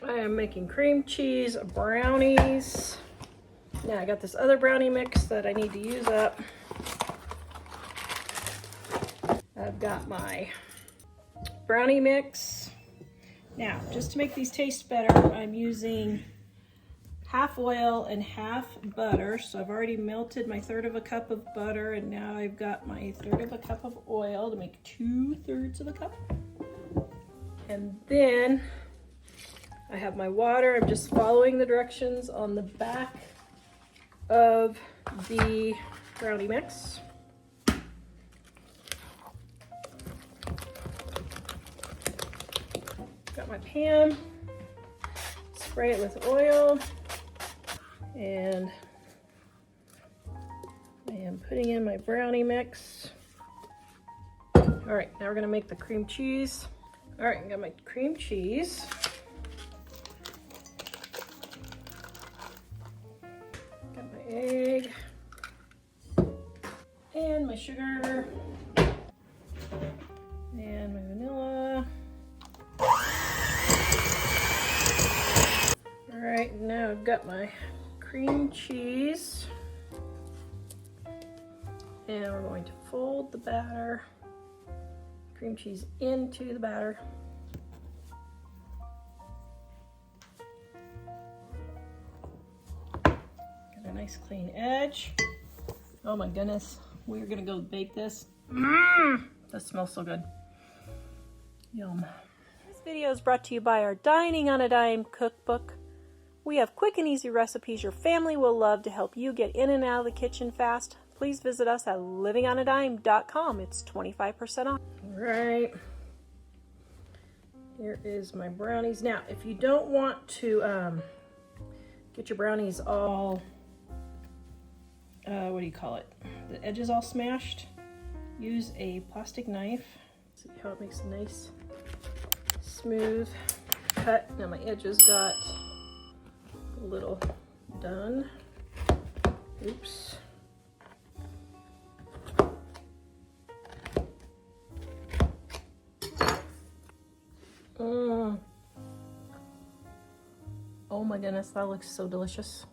I am making cream cheese brownies. Now I got this other brownie mix that I need to use up. I've got my brownie mix. Now, just to make these taste better, I'm using half oil and half butter. So I've already melted my 1/3 of a cup of butter, and now I've got my 1/3 of a cup of oil to make 2/3 of a cup. And then I have my water. I'm just following the directions on the back of the brownie mix. Got my pan, spray it with oil, and I am putting in my brownie mix. All right, now we're gonna make the cream cheese. All right, I got my cream cheese. Got my egg and my sugar and my vanilla. All right, now I've got my cream cheese, and we're going to fold the batter, cream cheese into the batter. Got a nice clean edge. Oh my goodness, we're gonna go bake this. That smells so good. Yum. This video is brought to you by our Dining on a Dime cookbook. We have quick and easy recipes your family will love to help you get in and out of the kitchen fast. Please visit us at livingonadime.com. It's 25% off. All right. Here is my brownies. Now, if you don't want to get your brownies all, what do you call it? The edges all smashed, use a plastic knife. See how it makes a nice, smooth cut. Now my edges got a little done. Oops. Oh my goodness, that looks so delicious.